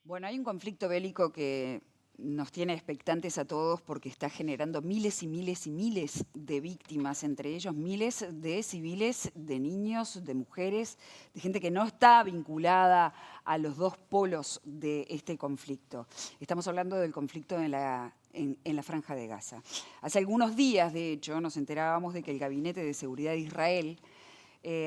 Bueno, hay un conflicto bélico que nos tiene expectantes a todos porque está generando miles y miles y miles de víctimas, entre ellos miles de civiles, de niños, de mujeres, de gente que no está vinculada a los dos polos de este conflicto. Estamos hablando del conflicto en la Franja de Gaza. Hace algunos días, de hecho, nos enterábamos de que el Gabinete de Seguridad de Israel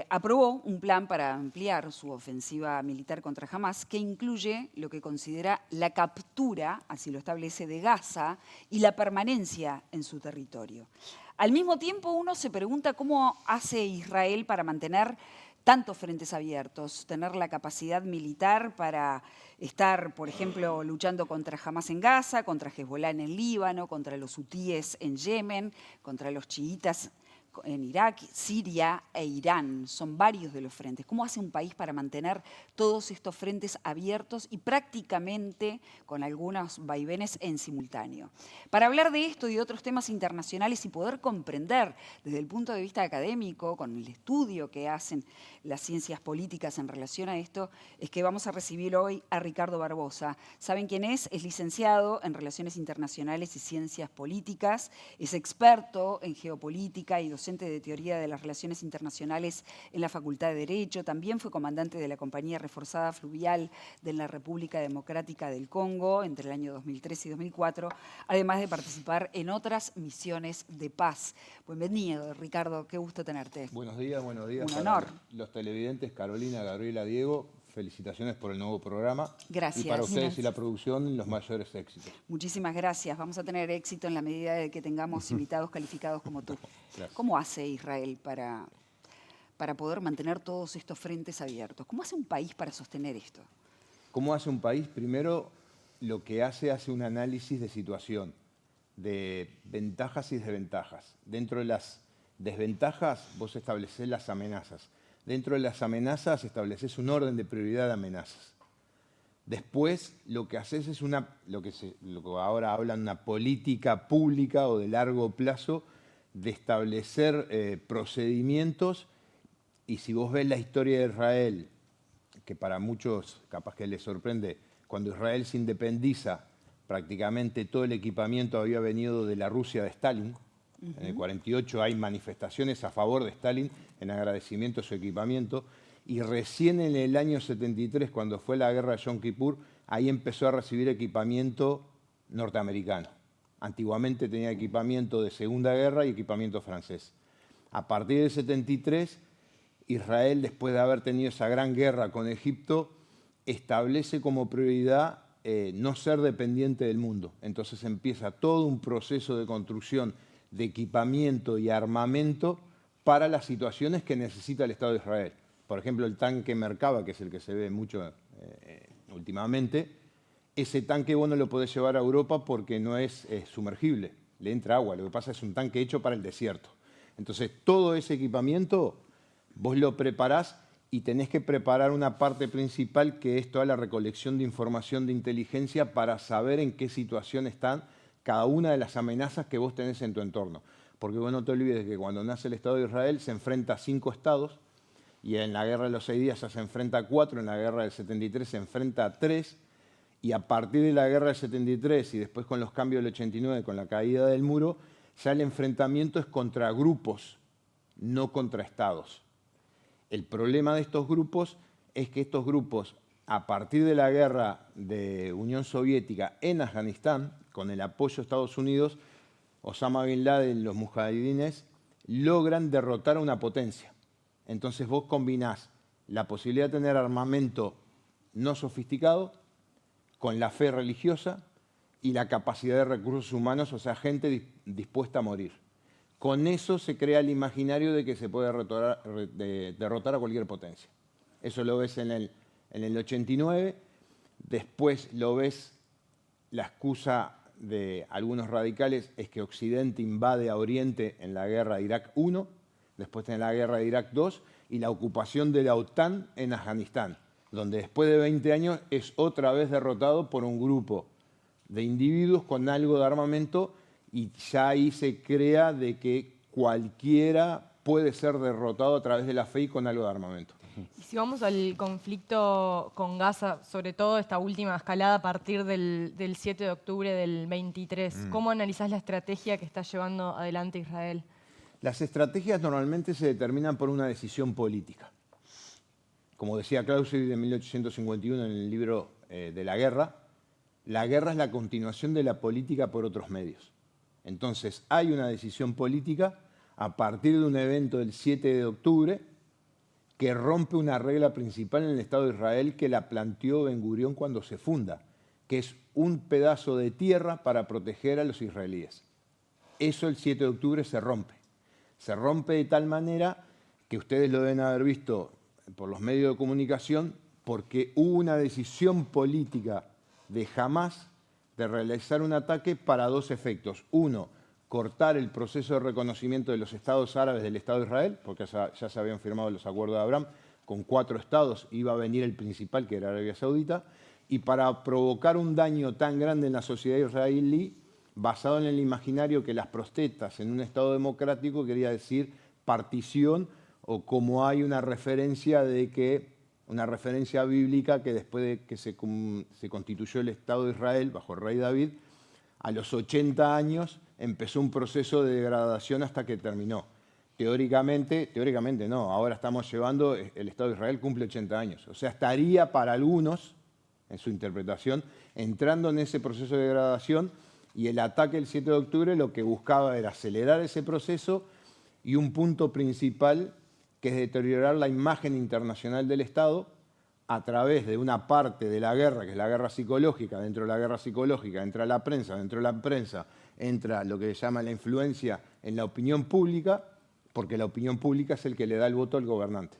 aprobó un plan para ampliar su ofensiva militar contra Hamás, que incluye lo que considera la captura, así lo establece, de Gaza y la permanencia en su territorio. Al mismo tiempo, uno se pregunta cómo hace Israel para mantener tantos frentes abiertos, tener la capacidad militar para estar, por ejemplo, luchando contra Hamás en Gaza, contra Hezbollah en el Líbano, contra los hutíes en Yemen, contra los chiitas en Irak, Siria e Irán. Son varios de los frentes. ¿Cómo hace un país para mantener todos estos frentes abiertos y prácticamente con algunos vaivenes en simultáneo? Para hablar de esto y de otros temas internacionales y poder comprender desde el punto de vista académico, con el estudio que hacen las ciencias políticas en relación a esto, es que vamos a recibir hoy a Ricardo Barbosa. ¿Saben quién es? Es licenciado en Relaciones Internacionales y Ciencias Políticas, es experto en geopolítica y docente de Teoría de las Relaciones Internacionales en la Facultad de Derecho. También fue comandante de la Compañía Reforzada Fluvial de la República Democrática del Congo entre el año 2003 y 2004, además de participar en otras misiones de paz. Bienvenido, Ricardo, qué gusto tenerte. Buenos días. Un honor. Los televidentes, Carolina, Gabriela, Diego, felicitaciones por el nuevo programa. Gracias. Y para ustedes y la producción, los mayores éxitos. Muchísimas gracias. Vamos a tener éxito en la medida de que tengamos invitados calificados como tú. Gracias. ¿Cómo hace Israel para poder mantener todos estos frentes abiertos? ¿Cómo hace un país para sostener esto? ¿Cómo hace un país? Primero, lo que hace un análisis de situación, de ventajas y desventajas. Dentro de las desventajas, vos establecés las amenazas. Dentro de las amenazas, estableces un orden de prioridad de amenazas. Después, lo que haces es lo que ahora hablan, una política pública o de largo plazo de establecer procedimientos. Y si vos ves la historia de Israel, que para muchos capaz que les sorprende, cuando Israel se independiza, prácticamente todo el equipamiento había venido de la Rusia de Stalin. En el 48 hay manifestaciones a favor de Stalin en agradecimiento a su equipamiento. Y recién en el año 73, cuando fue la guerra de Yom Kippur, ahí empezó a recibir equipamiento norteamericano. Antiguamente tenía equipamiento de Segunda Guerra y equipamiento francés. A partir del 73, Israel, después de haber tenido esa gran guerra con Egipto, establece como prioridad no ser dependiente del mundo. Entonces empieza todo un proceso de construcción de equipamiento y armamento para las situaciones que necesita el Estado de Israel. Por ejemplo, el tanque Merkava, que es el que se ve mucho últimamente, ese tanque vos no lo podés llevar a Europa porque no es sumergible, le entra agua. Lo que pasa es un tanque hecho para el desierto. Entonces, todo ese equipamiento vos lo preparás y tenés que preparar una parte principal que es toda la recolección de información de inteligencia para saber en qué situación están cada una de las amenazas que vos tenés en tu entorno. Porque vos no te olvides que cuando nace el Estado de Israel se enfrenta a 5 estados y en la Guerra de los 6 días ya se enfrenta a 4, en la Guerra del 73 se enfrenta a 3 y a partir de la Guerra del 73 y después con los cambios del 89, con la caída del muro, ya el enfrentamiento es contra grupos, no contra estados. El problema de estos grupos es que estos grupos, a partir de la guerra de Unión Soviética en Afganistán, con el apoyo de Estados Unidos, Osama Bin Laden, los mujahidines, logran derrotar a una potencia. Entonces vos combinás la posibilidad de tener armamento no sofisticado con la fe religiosa y la capacidad de recursos humanos, o sea, gente dispuesta a morir. Con eso se crea el imaginario de que se puede derrotar a cualquier potencia. Eso lo ves en el 89, después lo ves, la excusa de algunos radicales es que Occidente invade a Oriente en la guerra de Irak I, después en la guerra de Irak II y la ocupación de la OTAN en Afganistán, donde después de 20 años es otra vez derrotado por un grupo de individuos con algo de armamento y ya ahí se crea de que cualquiera puede ser derrotado a través de la fe y con algo de armamento. Y si vamos al conflicto con Gaza, sobre todo esta última escalada a partir del 7 de octubre del 23, ¿cómo analizás la estrategia que está llevando adelante Israel? Las estrategias normalmente se determinan por una decisión política. Como decía Clausewitz en 1851 en el libro de la guerra es la continuación de la política por otros medios. Entonces hay una decisión política a partir de un evento del 7 de octubre que rompe una regla principal en el Estado de Israel que la planteó Ben Gurión cuando se funda, que es un pedazo de tierra para proteger a los israelíes. Eso el 7 de octubre se rompe. Se rompe de tal manera que ustedes lo deben haber visto por los medios de comunicación, porque hubo una decisión política de Hamás de realizar un ataque para dos efectos. Uno, cortar el proceso de reconocimiento de los estados árabes del Estado de Israel, porque ya se habían firmado los acuerdos de Abraham, con 4 estados iba a venir el principal, que era Arabia Saudita, y para provocar un daño tan grande en la sociedad israelí, basado en el imaginario que las protestas en un Estado democrático quería decir partición, o como hay una referencia bíblica que después de que se constituyó el Estado de Israel bajo el rey David, a los 80 años empezó un proceso de degradación hasta que terminó. Teóricamente no, ahora estamos llevando, el Estado de Israel cumple 80 años. O sea, estaría para algunos, en su interpretación, entrando en ese proceso de degradación, y el ataque del 7 de octubre lo que buscaba era acelerar ese proceso, y un punto principal que es deteriorar la imagen internacional del Estado a través de una parte de la guerra, que es la guerra psicológica. Dentro de la guerra psicológica entra la prensa, dentro de la prensa entra lo que se llama la influencia en la opinión pública, porque la opinión pública es el que le da el voto al gobernante.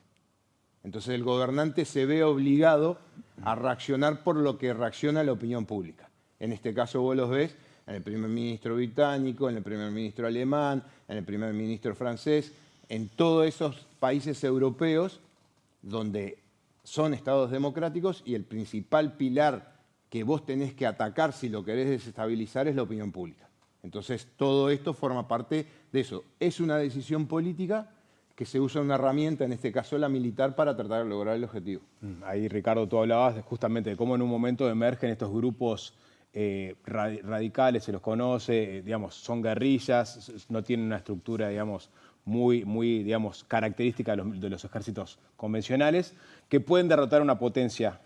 Entonces el gobernante se ve obligado a reaccionar por lo que reacciona la opinión pública. En este caso vos los ves en el primer ministro británico, en el primer ministro alemán, en el primer ministro francés, en todos esos países europeos donde son estados democráticos, y el principal pilar que vos tenés que atacar si lo querés desestabilizar es la opinión pública. Entonces todo esto forma parte de eso. Es una decisión política que se usa una herramienta, en este caso la militar, para tratar de lograr el objetivo. Ahí, Ricardo, tú hablabas justamente de cómo en un momento emergen estos grupos radicales, se los conoce, digamos, son guerrillas, no tienen una estructura, digamos, muy digamos, característica de los ejércitos convencionales, que pueden derrotar una potencia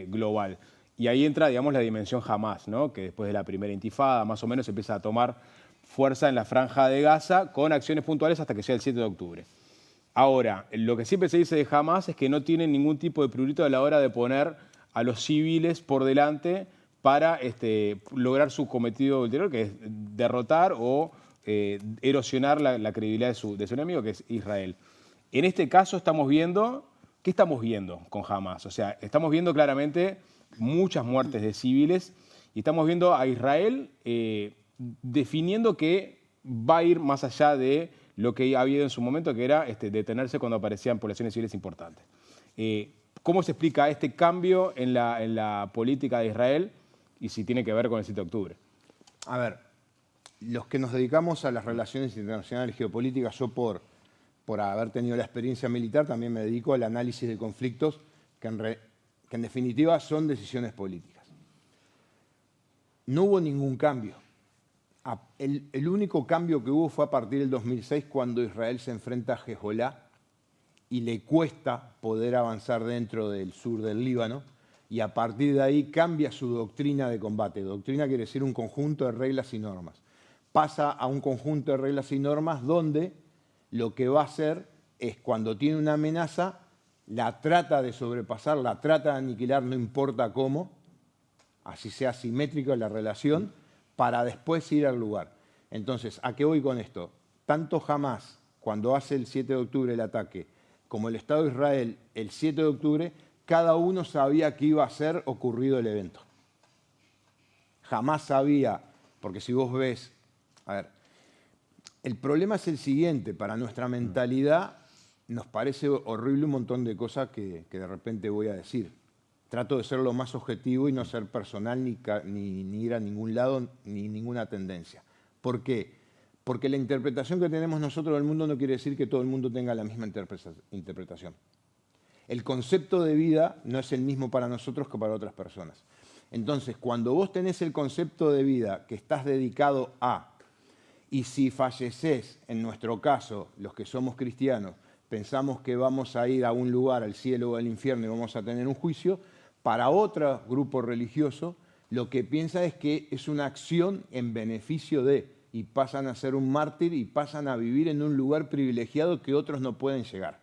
global. Y ahí entra, digamos, la dimensión Hamás, ¿no? Que después de la primera intifada, más o menos, empieza a tomar fuerza en la franja de Gaza con acciones puntuales hasta que sea el 7 de octubre. Ahora, lo que siempre se dice de Hamás es que no tienen ningún tipo de prurito a la hora de poner a los civiles por delante para lograr su cometido ulterior, que es derrotar o erosionar la credibilidad de su enemigo, que es Israel. En este caso estamos viendo, ¿qué estamos viendo con Hamás? O sea, estamos viendo claramente muchas muertes de civiles y estamos viendo a Israel definiendo que va a ir más allá de lo que ha habido en su momento, que era detenerse cuando aparecían poblaciones civiles importantes. ¿Cómo se explica este cambio en la política de Israel y si tiene que ver con el 7 de octubre? A ver, los que nos dedicamos a las relaciones internacionales geopolíticas, yo por haber tenido la experiencia militar, también me dedico al análisis de conflictos que en definitiva son decisiones políticas. No hubo ningún cambio. El único cambio que hubo fue a partir del 2006, cuando Israel se enfrenta a Hezbolá y le cuesta poder avanzar dentro del sur del Líbano, y a partir de ahí cambia su doctrina de combate. Doctrina quiere decir un conjunto de reglas y normas. Pasa a un conjunto de reglas y normas donde lo que va a hacer es, cuando tiene una amenaza, la trata de sobrepasar, la trata de aniquilar, no importa cómo, así sea simétrico la relación, para después ir al lugar. Entonces, ¿a qué voy con esto? Tanto Hamás, cuando hace el 7 de octubre el ataque, como el Estado de Israel el 7 de octubre, cada uno sabía que iba a ser ocurrido el evento. Jamás sabía, porque si vos ves, a ver, el problema es el siguiente: para nuestra mentalidad nos parece horrible un montón de cosas que de repente voy a decir. Trato de ser lo más objetivo y no ser personal ni ir a ningún lado ni ninguna tendencia. ¿Por qué? Porque la interpretación que tenemos nosotros del mundo no quiere decir que todo el mundo tenga la misma interpretación. El concepto de vida no es el mismo para nosotros que para otras personas. Entonces, cuando vos tenés el concepto de vida que estás dedicado a, y si falleces, en nuestro caso, los que somos cristianos, pensamos que vamos a ir a un lugar, al cielo o al infierno, y vamos a tener un juicio, para otro grupo religioso, lo que piensa es que es una acción en beneficio de, y pasan a ser un mártir y pasan a vivir en un lugar privilegiado que otros no pueden llegar.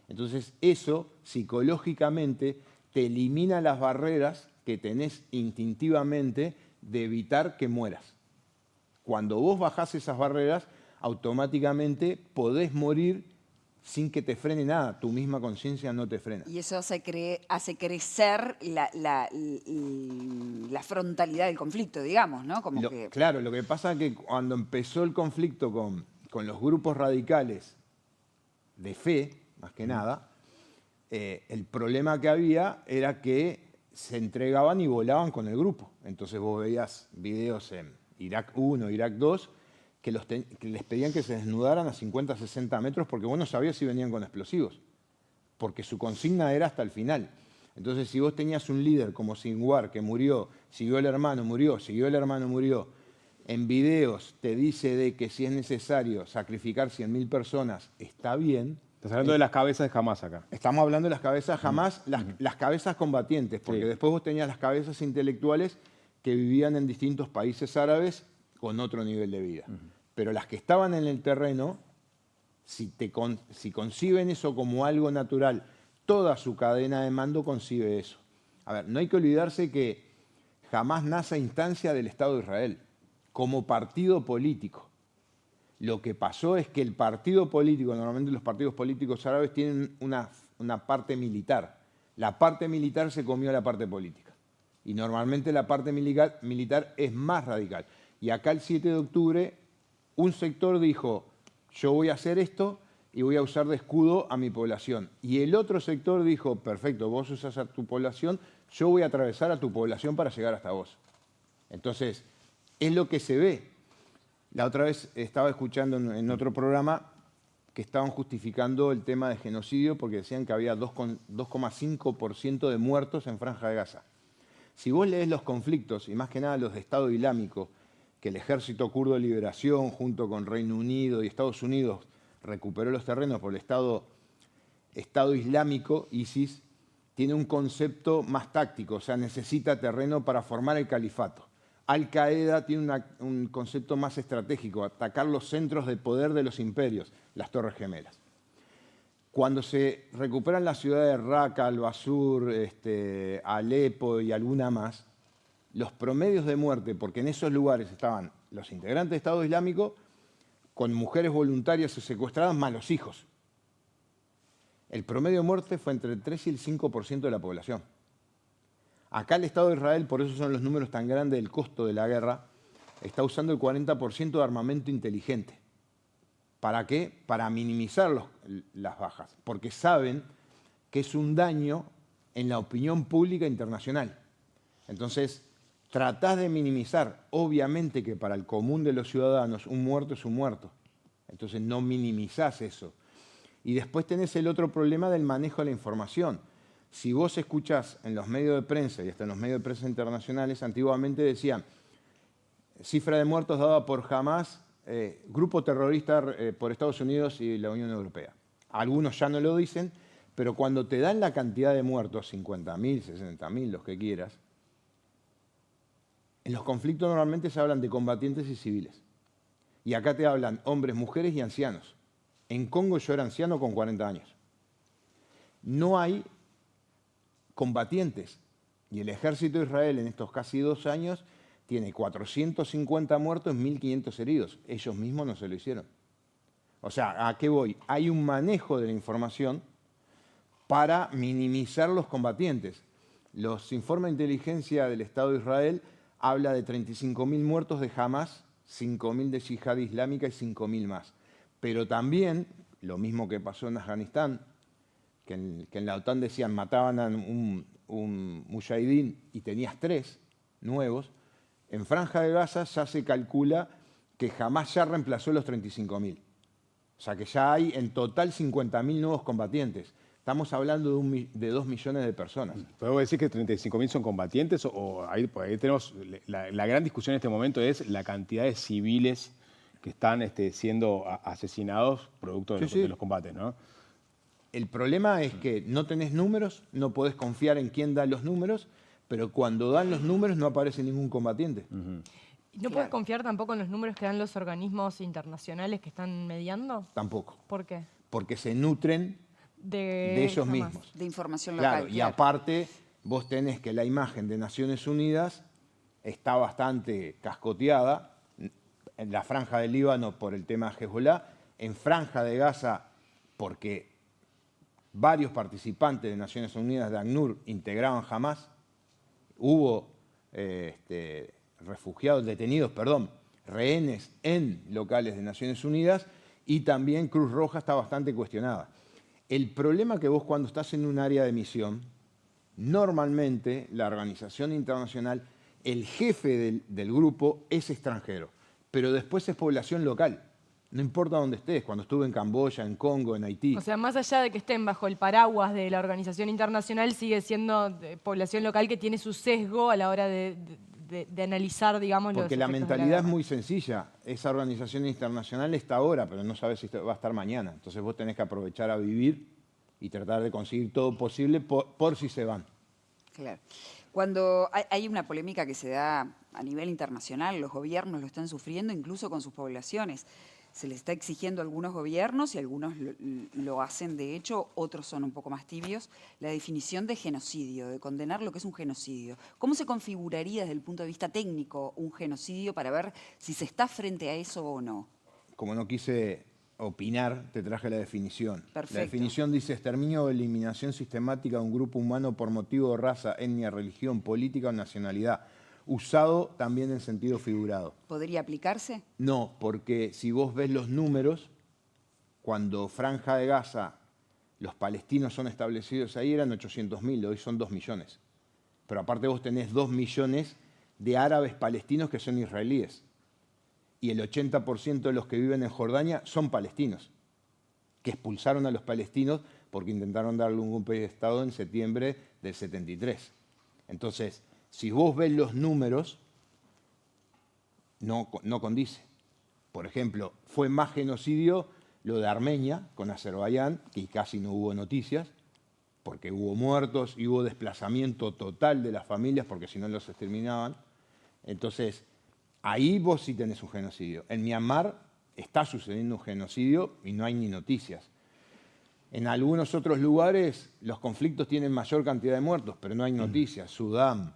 Entonces, eso psicológicamente te elimina las barreras que tenés instintivamente de evitar que mueras. Cuando vos bajás esas barreras, automáticamente podés morir sin que te frene nada. Tu misma conciencia no te frena. Y eso hace crecer la frontalidad del conflicto, digamos, ¿no? Claro, lo que pasa es que cuando empezó el conflicto con los grupos radicales de fe, más que nada, el problema que había era que se entregaban y volaban con el grupo. Entonces vos veías videos en Irak 1, Irak 2, que les pedían que se desnudaran a 50, 60 metros porque vos no sabías si venían con explosivos, porque su consigna era hasta el final. Entonces, si vos tenías un líder como Sinwar que murió, siguió el hermano, murió, siguió el hermano, murió, en videos te dice de que si es necesario sacrificar 100.000 personas, está bien. Estás hablando de las cabezas de Hamás acá. Estamos hablando de las cabezas Hamás, las cabezas combatientes, porque después vos tenías las cabezas intelectuales que vivían en distintos países árabes con otro nivel de vida. Pero las que estaban en el terreno, si conciben eso como algo natural, toda su cadena de mando concibe eso. A ver, no hay que olvidarse que Hamás nace a instancia del Estado de Israel, como partido político. Lo que pasó es que el partido político, normalmente los partidos políticos árabes tienen una parte militar. La parte militar se comió a la parte política. Y normalmente la parte militar es más radical. Y acá el 7 de octubre, un sector dijo, yo voy a hacer esto y voy a usar de escudo a mi población. Y el otro sector dijo, perfecto, vos usas a tu población, yo voy a atravesar a tu población para llegar hasta vos. Entonces, es lo que se ve. La otra vez estaba escuchando en otro programa que estaban justificando el tema de genocidio porque decían que había 2,5% de muertos en Franja de Gaza. Si vos lees los conflictos, y más que nada los de Estado Islámico, que el Ejército Kurdo de Liberación, junto con Reino Unido y Estados Unidos, recuperó los terrenos por el Estado Islámico, ISIS, tiene un concepto más táctico, o sea, necesita terreno para formar el califato. Al-Qaeda tiene un concepto más estratégico, atacar los centros de poder de los imperios, las Torres Gemelas. Cuando se recuperan las ciudades de Raqqa, Al-Basur, Alepo y alguna más, los promedios de muerte, porque en esos lugares estaban los integrantes del Estado Islámico con mujeres voluntarias o secuestradas más los hijos. El promedio de muerte fue entre el 3 y el 5% de la población. Acá el Estado de Israel, por eso son los números tan grandes del costo de la guerra, está usando el 40% de armamento inteligente. ¿Para qué? Para minimizar las bajas, porque saben que es un daño en la opinión pública internacional. Entonces, tratás de minimizar. Obviamente que para el común de los ciudadanos un muerto es un muerto. Entonces no minimizás eso. Y después tenés el otro problema del manejo de la información. Si vos escuchás en los medios de prensa y hasta en los medios de prensa internacionales, antiguamente decían cifra de muertos dada por Hamás, grupo terrorista por Estados Unidos y la Unión Europea. Algunos ya no lo dicen, pero cuando te dan la cantidad de muertos, 50.000, 60.000, los que quieras, en los conflictos normalmente se hablan de combatientes y civiles. Y acá te hablan hombres, mujeres y ancianos. En Congo yo era anciano con 40 años. No hay combatientes. Y el ejército de Israel en estos casi 2 años tiene 450 muertos, 1.500 heridos. Ellos mismos no se lo hicieron. O sea, ¿a qué voy? Hay un manejo de la información para minimizar los combatientes. Los informes de inteligencia del Estado de Israel habla de 35.000 muertos de Hamás, 5.000 de Yihad Islámica y 5.000 más. Pero también, lo mismo que pasó en Afganistán, que en la OTAN decían mataban a un mujahidín y tenías 3 nuevos, en Franja de Gaza ya se calcula que Hamás ya reemplazó los 35.000. O sea que ya hay en total 50.000 nuevos combatientes. Estamos hablando de 2 millones de personas. ¿Podemos decir que 35.000 son combatientes? O ahí tenemos la gran discusión en este momento es la cantidad de civiles que están siendo asesinados producto de, Sí. de los combates, ¿no? El problema es que no tenés números, no podés confiar en quién da los números, pero cuando dan los números no aparece ningún combatiente. ¿No puedes confiar tampoco en los números que dan los organismos internacionales que están mediando? Tampoco. ¿Por qué? Porque se nutren de ellos jamás. mismos. De información local. Claro, y aparte vos tenés que la imagen de Naciones Unidas está bastante cascoteada en la Franja del Líbano por el tema de Hezbollah, en Franja de Gaza porque varios participantes de Naciones Unidas de ACNUR integraban Hamas, hubo rehenes en locales de Naciones Unidas y también Cruz Roja está bastante cuestionada. El problema que vos cuando estás en un área de misión, normalmente la organización internacional, el jefe del grupo es extranjero, pero después es población local. No importa dónde estés, cuando estuve en Camboya, en Congo, en Haití. O sea, más allá de que estén bajo el paraguas de la organización internacional, sigue siendo población local que tiene su sesgo a la hora de analizar, digamos, los Porque la efectos de mentalidad es guerra. muy sencilla. Esa organización internacional está ahora, pero no sabes si va a estar mañana. Entonces vos tenés que aprovechar a vivir y tratar de conseguir todo posible por si se van. Claro. Cuando hay una polémica que se da a nivel internacional, los gobiernos lo están sufriendo incluso con sus poblaciones. Se les está exigiendo a algunos gobiernos y algunos lo hacen de hecho, otros son un poco más tibios, la definición de genocidio, de condenar lo que es un genocidio. ¿Cómo se configuraría desde el punto de vista técnico un genocidio para ver si se está frente a eso o no? Como no quise opinar, te traje la definición. Perfecto. La definición dice exterminio o eliminación sistemática de un grupo humano por motivo de raza, etnia, religión, política o nacionalidad. Usado también en sentido figurado. ¿Podría aplicarse? No, porque si vos ves los números, cuando Franja de Gaza, los palestinos son establecidos ahí, eran 800.000, hoy son 2 millones. Pero aparte vos tenés 2 millones de árabes palestinos que son israelíes. Y el 80% de los que viven en Jordania son palestinos, que expulsaron a los palestinos porque intentaron darle un golpe de Estado en septiembre del 73. Entonces, si vos ves los números, no condice. Por ejemplo, fue más genocidio lo de Armenia con Azerbaiyán, que casi no hubo noticias, porque hubo muertos y hubo desplazamiento total de las familias, porque si no los exterminaban. Entonces, ahí vos sí tenés un genocidio. En Myanmar está sucediendo un genocidio y no hay ni noticias. En algunos otros lugares los conflictos tienen mayor cantidad de muertos, pero no hay noticias. Sudán,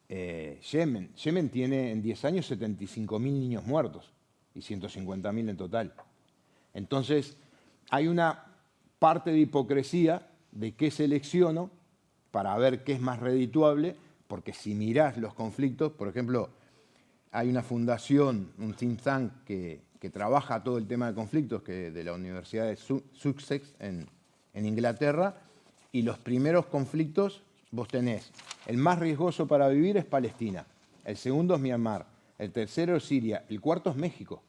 Yemen. Yemen tiene en 10 años 75.000 niños muertos y 150.000 en total. Entonces, hay una parte de hipocresía de qué selecciono para ver qué es más redituable, porque si mirás los conflictos, por ejemplo, hay una fundación, un think tank que trabaja todo el tema de conflictos de la Universidad de Sussex en Inglaterra, y los primeros conflictos vos tenés, el más riesgoso para vivir es Palestina, el segundo es Myanmar, el tercero es Siria, el cuarto es México.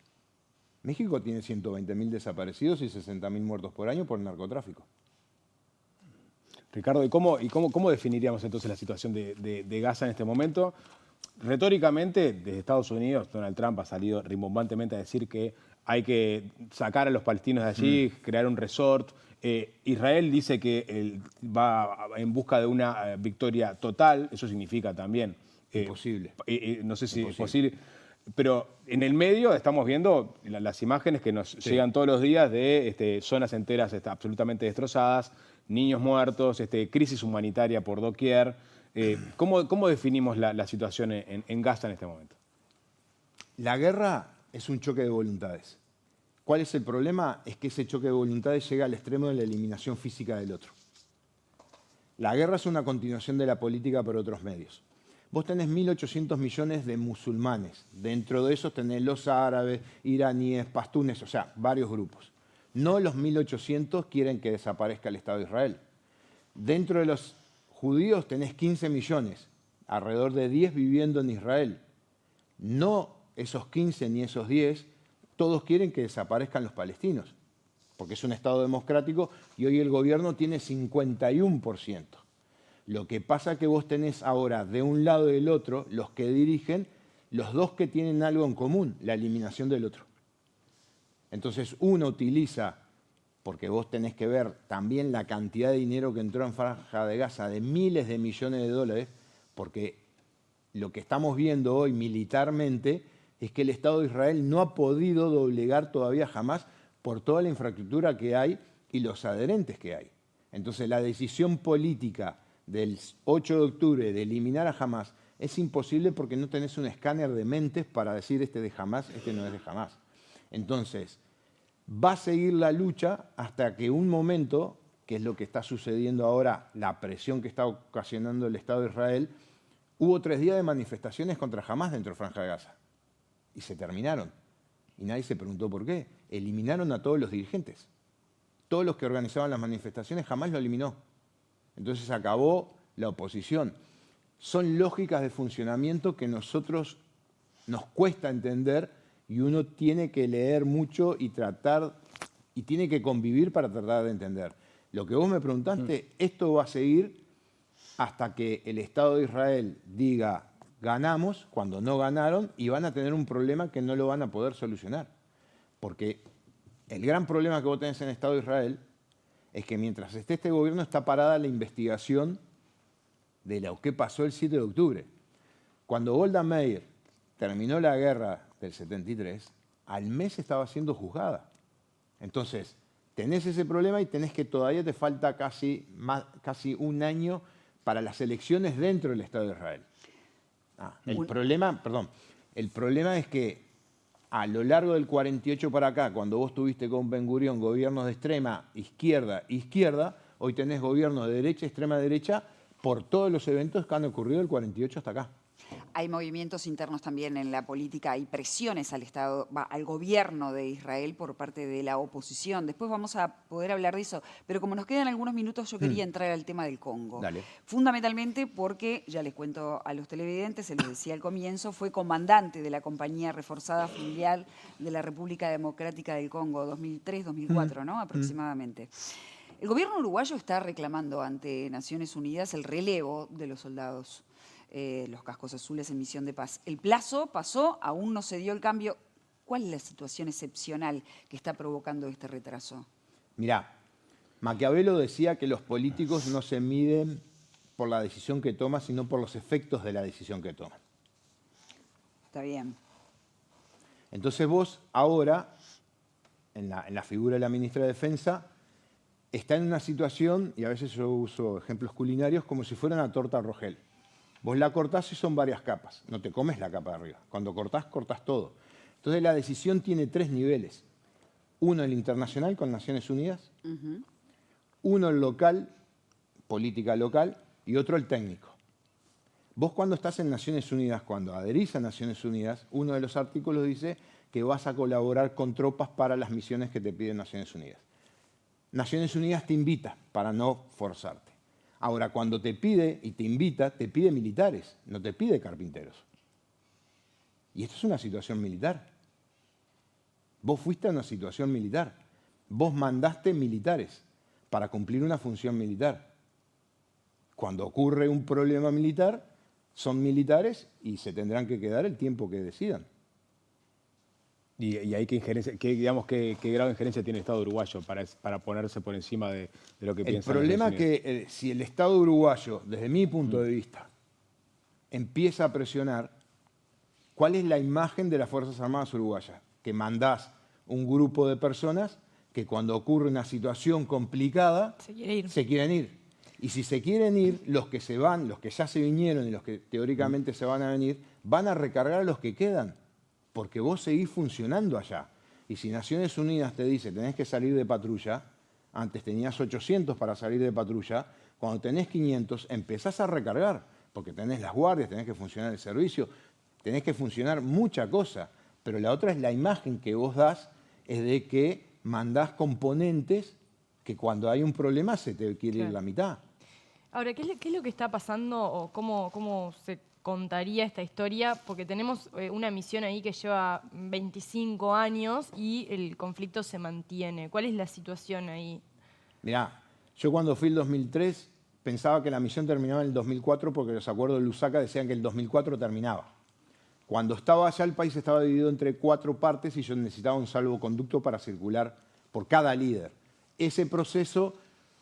México tiene 120.000 desaparecidos y 60.000 muertos por año por el narcotráfico. Ricardo, ¿y cómo definiríamos entonces la situación de Gaza en este momento? Retóricamente, desde Estados Unidos, Donald Trump ha salido rimbombantemente a decir que hay que sacar a los palestinos de allí, crear un resort. Israel dice que él va en busca de una victoria total, eso significa también... Imposible. No sé si es posible, pero en el medio estamos viendo las imágenes que nos llegan todos los días de zonas enteras absolutamente destrozadas, niños muertos, crisis humanitaria por doquier. ¿Cómo definimos la situación en Gaza en este momento? La guerra es un choque de voluntades. ¿Cuál es el problema? Es que ese choque de voluntades llega al extremo de la eliminación física del otro. La guerra es una continuación de la política por otros medios. Vos tenés 1.800 millones de musulmanes. Dentro de esos tenés los árabes, iraníes, pastunes, o sea, varios grupos. No los 1.800 quieren que desaparezca el Estado de Israel. Dentro de los judíos tenés 15 millones, alrededor de 10 viviendo en Israel. No esos 15 ni esos 10, todos quieren que desaparezcan los palestinos. porque es un Estado democrático, y hoy el gobierno tiene 51%. Lo que pasa es que vos tenés ahora de un lado y del otro los que dirigen, los dos que tienen algo en común, la eliminación del otro. Entonces uno utiliza, porque vos tenés que ver también la cantidad de dinero que entró en Franja de Gaza, de miles de millones de dólares, porque lo que estamos viendo hoy militarmente es que el Estado de Israel no ha podido doblegar todavía jamás por toda la infraestructura que hay y los adherentes que hay. Entonces la decisión política del 8 de octubre de eliminar a Hamás es imposible porque no tenés un escáner de mentes para decir este de Hamás, este no es de Hamás. Entonces, va a seguir la lucha hasta que un momento, que es lo que está sucediendo ahora, la presión que está ocasionando el Estado de Israel, hubo 3 días de manifestaciones contra Hamás dentro de Franja de Gaza. Y se terminaron. Y nadie se preguntó por qué. Eliminaron a todos los dirigentes. Todos los que organizaban las manifestaciones, Hamás lo eliminó. Entonces acabó la oposición. Son lógicas de funcionamiento que nosotros nos cuesta entender y uno tiene que leer mucho y tratar, y tiene que convivir para tratar de entender. Lo que vos me preguntaste, esto va a seguir hasta que el Estado de Israel diga ganamos, cuando no ganaron, y van a tener un problema que no lo van a poder solucionar. Porque el gran problema que vos tenés en el Estado de Israel es que mientras esté este gobierno está parada la investigación de lo que pasó el 7 de octubre. Cuando Golda Meir terminó la guerra del 73, al mes estaba siendo juzgada. Entonces, tenés ese problema y tenés que todavía te falta casi un año para las elecciones dentro del Estado de Israel. El problema es que a lo largo del 48 para acá, cuando vos tuviste con Ben Gurión gobiernos de extrema izquierda, hoy tenés gobiernos de derecha, extrema derecha, por todos los eventos que han ocurrido del 48 hasta acá. Hay movimientos internos también en la política, hay presiones al Estado, al gobierno de Israel por parte de la oposición. Después vamos a poder hablar de eso, pero como nos quedan algunos minutos, yo quería entrar al tema del Congo. Dale. Fundamentalmente porque, ya les cuento a los televidentes, se les decía al comienzo, fue comandante de la Compañía Reforzada Filial de la República Democrática del Congo, 2003-2004, ¿no? Aproximadamente. El gobierno uruguayo está reclamando ante Naciones Unidas el relevo de los soldados, los cascos azules en misión de paz. El plazo pasó, aún no se dio el cambio. ¿Cuál es la situación excepcional que está provocando este retraso? Mirá, Maquiavelo decía que los políticos no se miden por la decisión que toman, sino por los efectos de la decisión que toman. Está bien. Entonces vos ahora, en la figura de la ministra de Defensa, está en una situación, y a veces yo uso ejemplos culinarios, como si fuera una torta Rogel. Vos la cortás y son varias capas, no te comes la capa de arriba. Cuando cortás, cortás todo. Entonces la decisión tiene 3 niveles. Uno el internacional con Naciones Unidas, uno el local, política local, y otro el técnico. Vos cuando estás en Naciones Unidas, cuando adherís a Naciones Unidas, uno de los artículos dice que vas a colaborar con tropas para las misiones que te piden Naciones Unidas. Naciones Unidas te invita para no forzarte. Ahora, cuando te pide y te invita, te pide militares, no te pide carpinteros. Y esto es una situación militar. Vos fuiste a una situación militar. Vos mandaste militares para cumplir una función militar. Cuando ocurre un problema militar, son militares y se tendrán que quedar el tiempo que decidan. ¿Y ahí qué grado de injerencia tiene el Estado uruguayo para ponerse por encima de lo que piensa? El problema es que si el Estado uruguayo, desde mi punto de vista, empieza a presionar, ¿cuál es la imagen de las Fuerzas Armadas uruguayas? Que mandás un grupo de personas que cuando ocurre una situación complicada se quieren ir. Y si se quieren ir, los que se van, los que ya se vinieron y los que teóricamente se van a venir, van a recargar a los que quedan. Porque vos seguís funcionando allá. Y si Naciones Unidas te dice tenés que salir de patrulla, antes tenías 800 para salir de patrulla, cuando tenés 500 empezás a recargar, porque tenés las guardias, tenés que funcionar el servicio, tenés que funcionar mucha cosa. Pero la otra es la imagen que vos das, es de que mandás componentes que cuando hay un problema se te quiere ir la mitad. Ahora, ¿qué es lo que está pasando o cómo se contaría esta historia? Porque tenemos una misión ahí que lleva 25 años y el conflicto se mantiene. ¿Cuál es la situación ahí? Mirá, yo cuando fui el 2003 pensaba que la misión terminaba en el 2004 porque los acuerdos de Lusaka decían que el 2004 terminaba. Cuando estaba allá el país estaba dividido entre 4 partes y yo necesitaba un salvoconducto para circular por cada líder. Ese proceso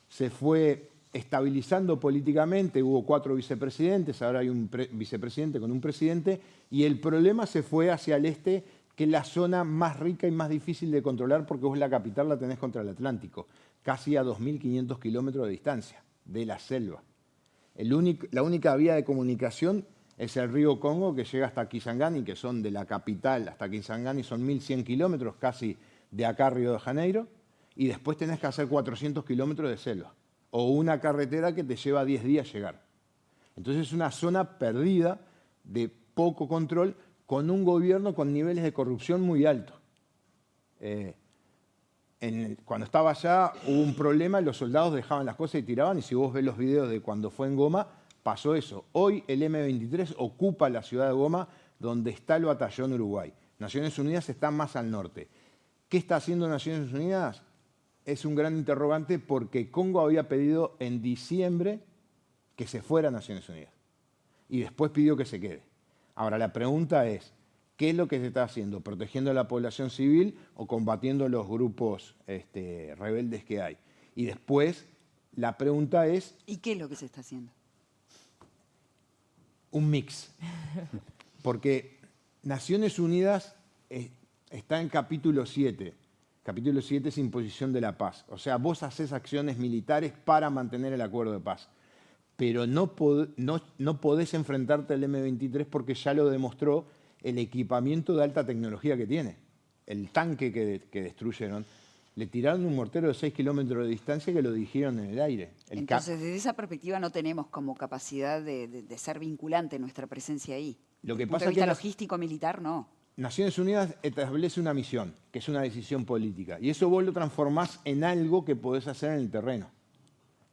se fue estabilizando políticamente, hubo 4 vicepresidentes, ahora hay un vicepresidente con un presidente, y el problema se fue hacia el este, que es la zona más rica y más difícil de controlar porque vos la capital la tenés contra el Atlántico, casi a 2.500 kilómetros de distancia de la selva. La única vía de comunicación es el río Congo, que llega hasta Kisangani, que son de la capital hasta Kisangani, son 1.100 kilómetros casi de acá a Río de Janeiro, y después tenés que hacer 400 kilómetros de selva, o una carretera que te lleva 10 días llegar. Entonces es una zona perdida, de poco control, con un gobierno con niveles de corrupción muy altos. Cuando estaba allá hubo un problema, los soldados dejaban las cosas y tiraban, y si vos ves los videos de cuando fue en Goma, pasó eso. Hoy el M23 ocupa la ciudad de Goma, donde está el batallón Uruguay. Naciones Unidas está más al norte. ¿Qué está haciendo Naciones Unidas? Es un gran interrogante porque Congo había pedido en diciembre que se fuera a Naciones Unidas y después pidió que se quede. Ahora la pregunta es, ¿qué es lo que se está haciendo? ¿Protegiendo a la población civil o combatiendo los grupos rebeldes que hay? Y después la pregunta es... ¿Y qué es lo que se está haciendo? Un mix. Porque Naciones Unidas está en capítulo 7. Capítulo 7 es imposición de la paz. O sea, vos haces acciones militares para mantener el acuerdo de paz. Pero no podés enfrentarte al M23 porque ya lo demostró el equipamiento de alta tecnología que tiene. El tanque que destruyeron, le tiraron un mortero de 6 kilómetros de distancia que lo dirigieron en el aire. Entonces, desde esa perspectiva no tenemos como capacidad de ser vinculante nuestra presencia ahí. Lo que Desde el punto pasa de es que vista logístico-militar, no. Naciones Unidas establece una misión, que es una decisión política, y eso vos lo transformás en algo que podés hacer en el terreno.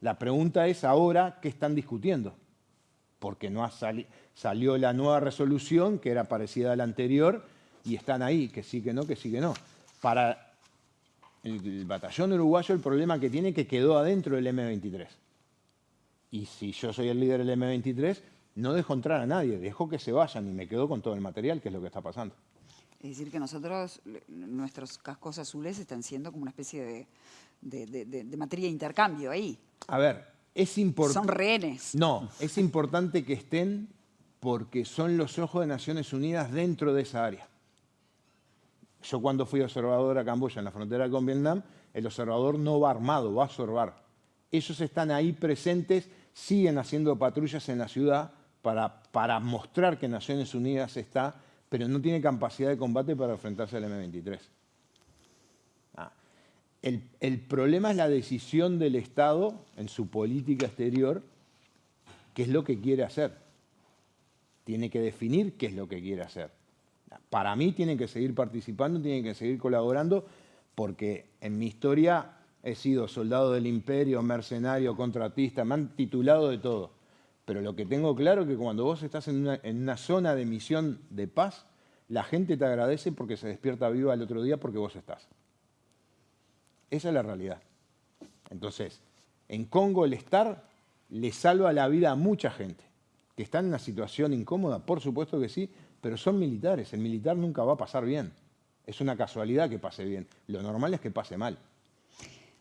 La pregunta es ahora, ¿qué están discutiendo? Porque no salió la nueva resolución, que era parecida a la anterior, y están ahí, que sí, que no, que sí, que no. Para el batallón uruguayo el problema que tiene es que quedó adentro del M23. Y si yo soy el líder del M23, no dejo entrar a nadie, dejo que se vayan y me quedo con todo el material, que es lo que está pasando. Es decir, que nosotros, nuestros cascos azules están siendo como una especie de materia de intercambio ahí. A ver, es importante... Son rehenes. No, es importante que estén porque son los ojos de Naciones Unidas dentro de esa área. Yo cuando fui observador a Camboya, en la frontera con Vietnam, el observador no va armado, va a observar. Ellos están ahí presentes, siguen haciendo patrullas en la ciudad para mostrar que Naciones Unidas está, pero no tiene capacidad de combate para enfrentarse al M23. El problema es la decisión del Estado en su política exterior, qué es lo que quiere hacer. Tiene que definir qué es lo que quiere hacer. Para mí tienen que seguir participando, tienen que seguir colaborando, porque en mi historia he sido soldado del imperio, mercenario, contratista, me han titulado de todo. Pero lo que tengo claro es que cuando vos estás en una zona de misión de paz, la gente te agradece porque se despierta viva el otro día porque vos estás. Esa es la realidad. Entonces, en Congo el estar le salva la vida a mucha gente que está en una situación incómoda, por supuesto que sí, pero son militares. El militar nunca va a pasar bien. Es una casualidad que pase bien. Lo normal es que pase mal.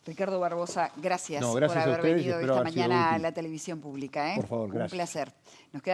Ricardo Barbosa, gracias, No, gracias por haber a ustedes, venido espero esta haber sido mañana a útil. la televisión pública. Por favor, gracias. Un placer. Nos queda